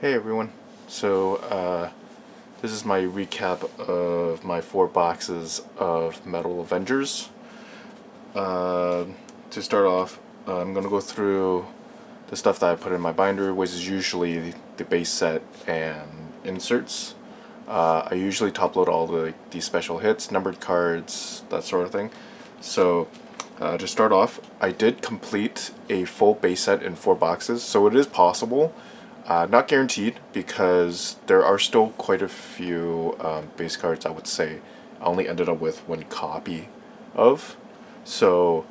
Hey everyone. This is my recap of my 4 boxes of Metal Avengers. To start off, I'm going to go through the stuff that I put in my binder, which is usually the base set and inserts. I usually top load all the special hits, numbered cards, that sort of thing. To start off, I did complete a full base set in 4 boxes, so it is possible. Not guaranteed, because there are still quite a few base cards I would say I only ended up with 1 copy of. So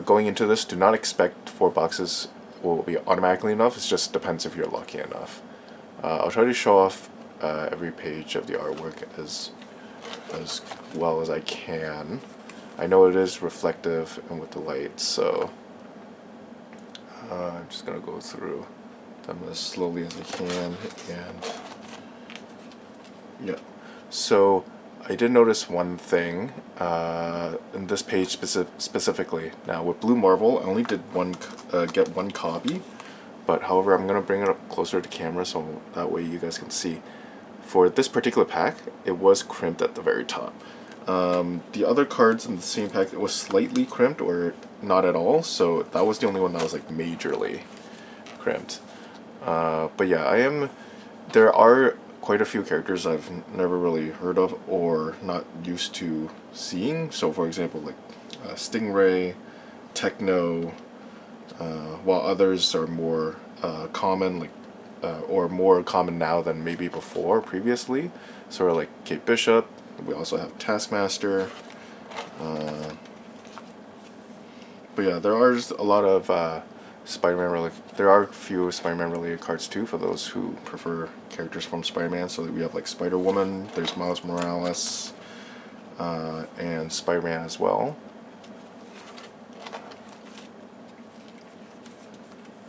going into this, do not expect 4 boxes will be automatically enough. It just depends if you're lucky enough. I'll try to show off every page of the artwork as well as I can. I know it is reflective and with the light, so I'm just going to go through them as slowly as I can. And yeah, so I did notice one thing in this page specifically. Now with Blue Marvel, I only did get 1 copy, but however, I'm gonna bring it up closer to camera so that way you guys can see. For this particular pack, it was crimped at the very top. The other cards in the same pack, it was slightly crimped or not at all, so that was the only one that was like majorly crimped. But yeah, there are quite a few characters I've never really heard of or not used to seeing. So for example, like Stingray, Techno, while others are more common, or more common now than maybe previously. Sort of like Kate Bishop. We also have Taskmaster. But yeah, there are just a lot of Spider-Man there are a few Spider-Man related cards too for those who prefer characters from Spider-Man. So we have like Spider-Woman, there's Miles Morales, and Spider-Man as well.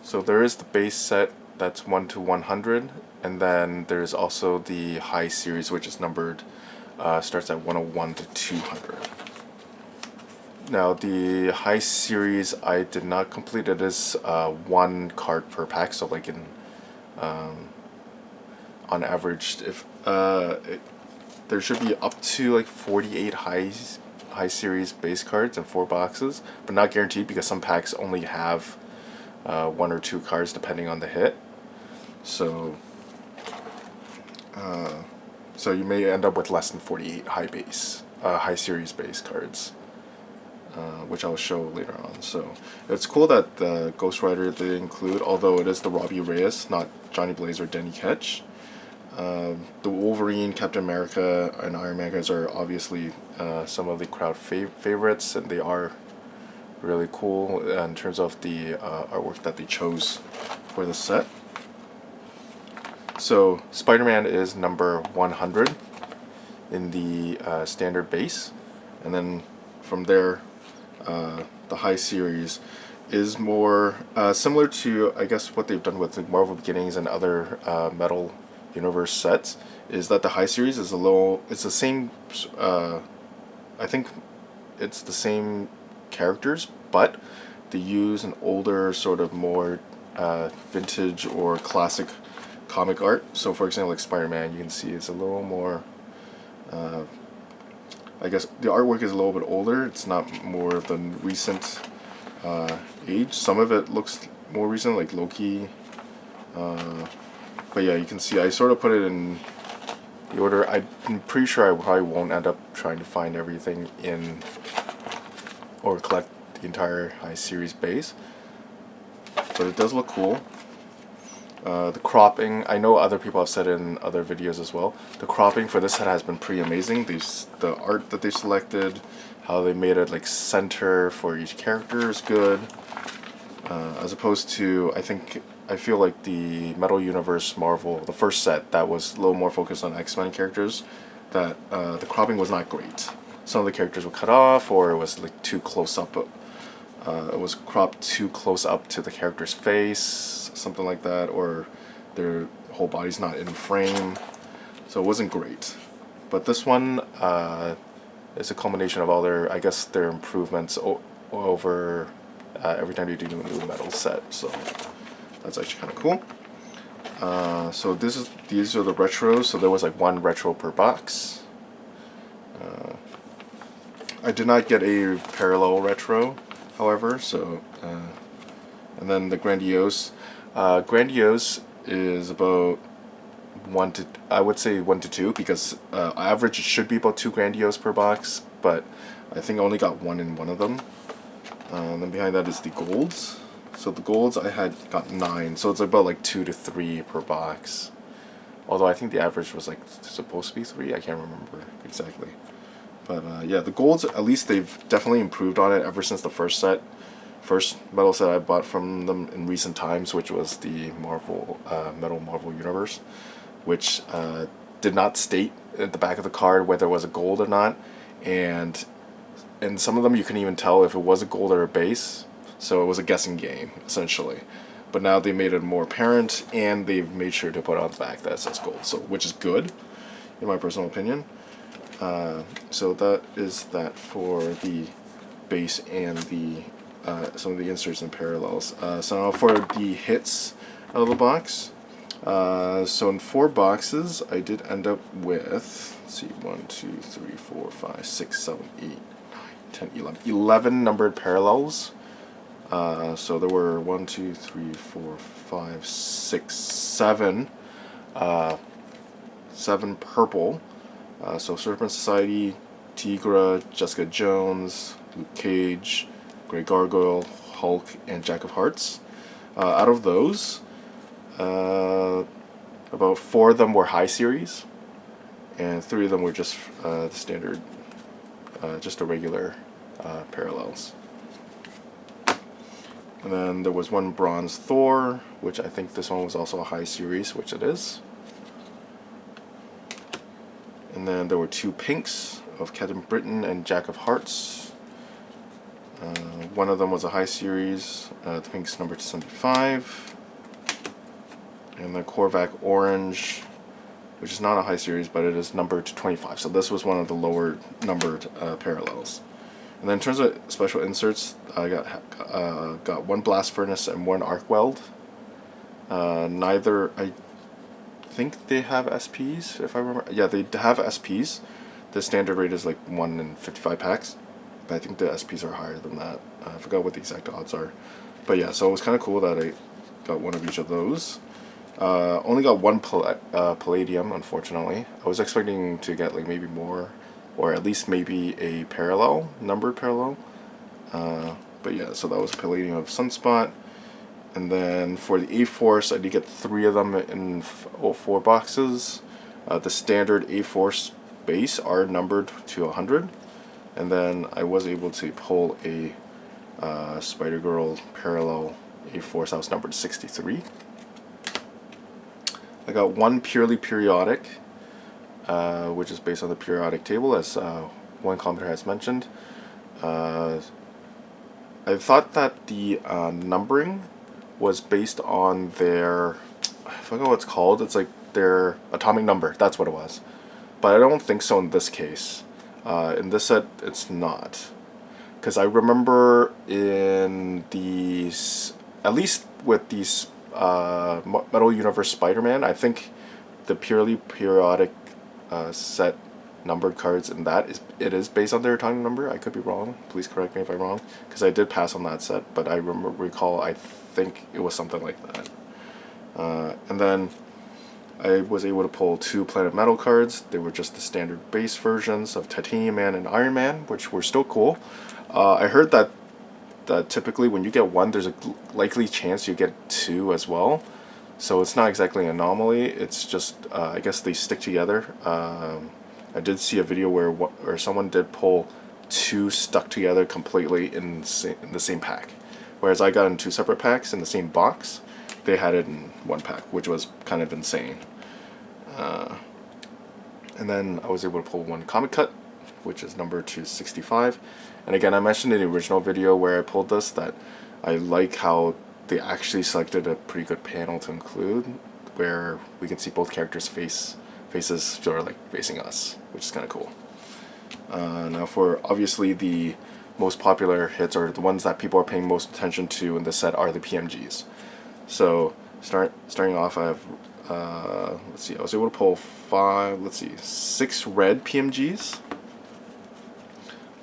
So there is the base set that's 1 to 100, and then there's also the high series, which is numbered, starts at 101 to 200. Now the high series I did not complete. It is 1 card per pack, so like on average, if there should be up to like 48 high series base cards in 4 boxes, but not guaranteed because some packs only have 1 or 2 cards depending on the hit. So you may end up with less than 48 high series base cards. Which I'll show later on. So it's cool that the Ghost Rider they include, although it is the Robbie Reyes, not Johnny Blaze or Denny Ketch. The Wolverine, Captain America, and Iron Man guys are obviously some of the crowd favorites, and they are really cool in terms of the artwork that they chose for the set. So Spider-Man is number 100 in the standard base, and then from there the high series is more similar to, I guess, what they've done with the Marvel Beginnings and other Metal Universe sets, is that the high series is it's the same, I think it's the same characters, but they use an older, sort of more vintage or classic comic art. So for example, like Spider-Man, you can see it's a little more, I guess the artwork is a little bit older. It's not more of the recent age. Some of it looks more recent, like Loki. But yeah, you can see I sort of put it in the order. I'm pretty sure I probably won't end up trying to find everything in or collect the entire high series base. But it does look cool. The cropping, I know other people have said it in other videos as well. The cropping for this set has been pretty amazing. The art that they selected, how they made it like center for each character is good. As opposed to, I feel like the Metal Universe Marvel, the first set that was a little more focused on X-Men characters, that the cropping was not great. Some of the characters were cut off, or it was like too close up. It was cropped too close up to the character's face, something like that, or their whole body's not in frame, so it wasn't great. But this one is a culmination of all their improvements over every time you do a new metal set, so that's actually kind of cool. So these are the retros. So there was like one retro per box. I did not get a parallel retro, however. So and then the Grandiose. Grandiose is about I would say 1 to 2, because average it should be about 2 Grandiose per box, but I think I only got one in one of them. And then behind that is the golds. So the golds I had got 9, so it's about like 2 to 3 per box. Although I think the average was like supposed to be 3, I can't remember exactly. But yeah, the golds, at least they've definitely improved on it ever since the first metal set I bought from them in recent times, which was the Metal Universe, which did not state at the back of the card whether it was a gold or not, and some of them you couldn't even tell if it was a gold or a base, so it was a guessing game essentially. But now they made it more apparent, and they've made sure to put on the back that it says gold, so which is good, in my personal opinion. So that is that for the base and the some of the inserts and parallels. So now for the hits out of the box. So in 4 boxes, I did end up with, let's see, 1, 2, 3, 4, 5, 6, 7, 8, 9, 10, 11 numbered parallels. So there were 1, 2, 3, 4, 5, 6, 7, 7 purple. So Serpent Society, Tigra, Jessica Jones, Luke Cage, Grey Gargoyle, Hulk, and Jack of Hearts. Out of those, about 4 of them were high series, and 3 of them were just the standard, just a regular parallels. And then there was 1 bronze Thor, which I think this one was also a high series, which it is. And then there were 2 pinks of Captain Britain and Jack of Hearts. One of them was a high series, the pink's number 75. And the Korvac Orange, which is not a high series, but it is numbered to 25. So this was one of the lower numbered parallels. And then in terms of special inserts, I got 1 Blast Furnace and 1 Arc Weld. Neither, I think they have SPs, if I remember. Yeah, they have SPs. The standard rate is like 1 in 55 packs. But I think the SPs are higher than that. I forgot what the exact odds are. But yeah, so it was kind of cool that I got 1 of each of those. Only got 1 Palladium, unfortunately. I was expecting to get like maybe more, or at least maybe a parallel, numbered parallel. But yeah, so that was Palladium of Sunspot. And then for the A-Force, I did get 3 of them in 4 boxes. The standard A-Force base are numbered to 100. And then I was able to pull a Spider-Girl parallel A-Force. I was numbered 63. I got 1 purely periodic, which is based on the periodic table, as one commenter has mentioned. I thought that the numbering was based on their, I forgot what it's called, it's like their atomic number, that's what it was. But I don't think so in this case. In this set, it's not. Because I remember in these, at least with these Metal Universe Spider-Man, I think the purely periodic set numbered cards in that it is based on their atomic number. I could be wrong. Please correct me if I'm wrong, because I did pass on that set, but I recall I think it was something like that. And then I was able to pull 2 Planet Metal cards. They were just the standard base versions of Titanium Man and Iron Man, which were still cool. I heard that typically when you get 1, there's a likely chance you get 2 as well. So it's not exactly an anomaly. It's just, I guess they stick together. I did see a video where someone did pull 2 stuck together completely in the same pack. Whereas I got in 2 separate packs in the same box. They had it in 1 pack, which was kind of insane. And then I was able to pull 1 Comic Cut, which is numbered to 65. And again, I mentioned in the original video where I pulled this that I like how they actually selected a pretty good panel to include, where we can see both characters' faces sort of like facing us, which is kind of cool. Now for obviously the most popular hits, or the ones that people are paying most attention to in this set, are the PMGs. So Starting off, I have let's see, I was able to pull 6 red PMGs.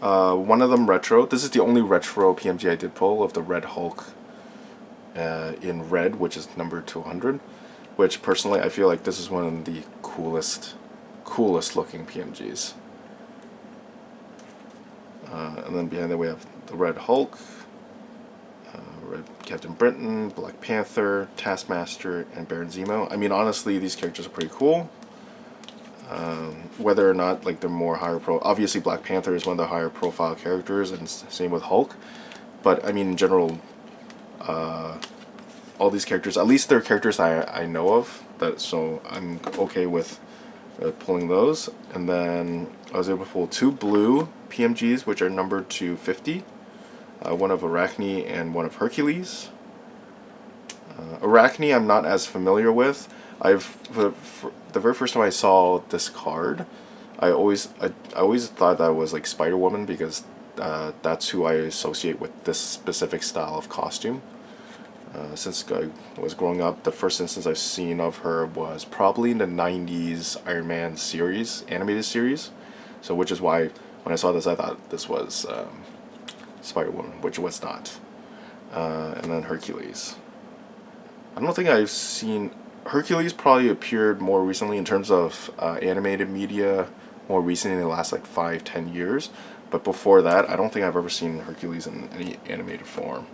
One of them retro. This is the only retro PMG I did pull of the Red Hulk in red, which is number 200. Which personally, I feel like this is one of the coolest looking PMGs. And then behind that we have the Red Hulk, Red Captain Britain, Black Panther, Taskmaster, and Baron Zemo. I mean, honestly, these characters are pretty cool. Whether or not like they're more higher obviously Black Panther is one of the higher profile characters, and same with Hulk. But I mean, in general, all these characters, at least they're characters I know of, so I'm okay with pulling those. And then I was able to pull 2 blue PMGs, which are numbered to 50. One of Arachne and one of Hercules. Arachne I'm not as familiar with. For the very first time I saw this card, I always thought that was like Spider-Woman, because that's who I associate with this specific style of costume. Since I was growing up, the first instance I've seen of her was probably in the 90s Iron Man series, animated series. So which is why when I saw this I thought this was Spider-Woman, which was not. And then Hercules. I don't think I've seen... Hercules probably appeared more recently in terms of animated media, more recently in the last like 5-10 years. But before that, I don't think I've ever seen Hercules in any animated form.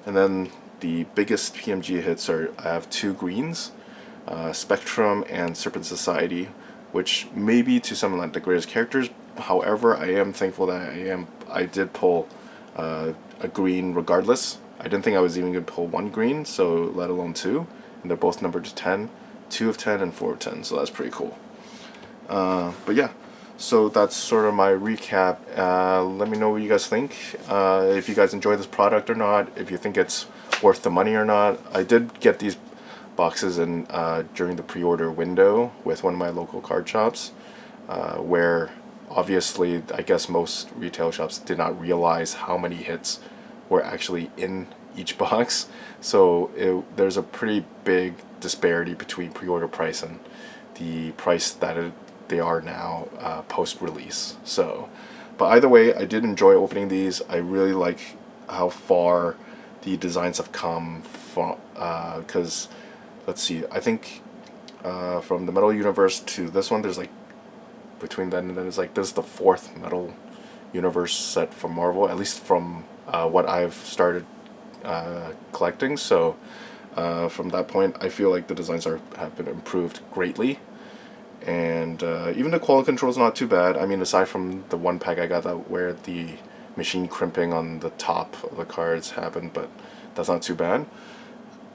And then the biggest PMG hits are, I have 2 greens, Spectrum and Serpent Society, which may be to some like the greatest characters. However, I am thankful that I did pull a green regardless. I didn't think I was even going to pull 1 green, so let alone 2. And they're both numbered to 10, 2 of 10 and 4 of 10, so that's pretty cool. But yeah, so that's sort of my recap. Let me know what you guys think. If you guys enjoy this product or not, if you think it's worth the money or not. I did get these boxes in during the pre-order window with one of my local card shops, where obviously I guess most retail shops did not realize how many hits were actually in each box. So there's a pretty big disparity between pre-order price and the price that they are now post-release. So, but either way, I did enjoy opening these. I really like how far the designs have come from, because let's see, I think from the Metal Universe to this one, there's like between then and then it's like this is the 4th Metal Universe set from Marvel, at least from what I've started collecting. So from that point, I feel like the designs have been improved greatly, and even the quality control is not too bad. I mean, aside from the one pack I got that where the machine crimping on the top of the cards happened, but that's not too bad.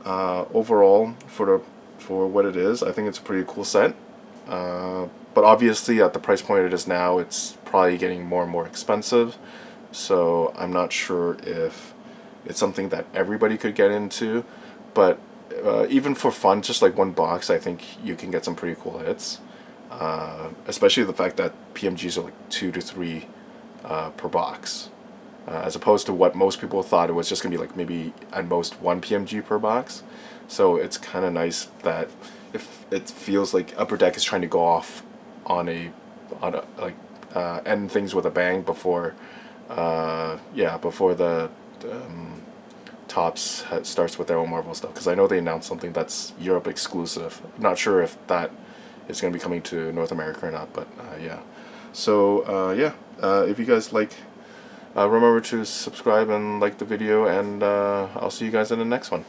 Overall, for what it is, I think it's a pretty cool set. But obviously, at the price point it is now, it's probably getting more and more expensive. So I'm not sure if it's something that everybody could get into. But even for fun, just like one box, I think you can get some pretty cool hits. Especially the fact that PMGs are like 2 to 3 per box, as opposed to what most people thought it was just gonna be like maybe at most 1 PMG per box. So it's kind of nice that if it feels like Upper Deck is trying to go off on a like end things with a bang before before the Topps starts with their own Marvel stuff, because I know they announced something that's Europe exclusive. I'm not sure if that is going to be coming to North America or not, but yeah. So if you guys like, remember to subscribe and like the video, and I'll see you guys in the next one.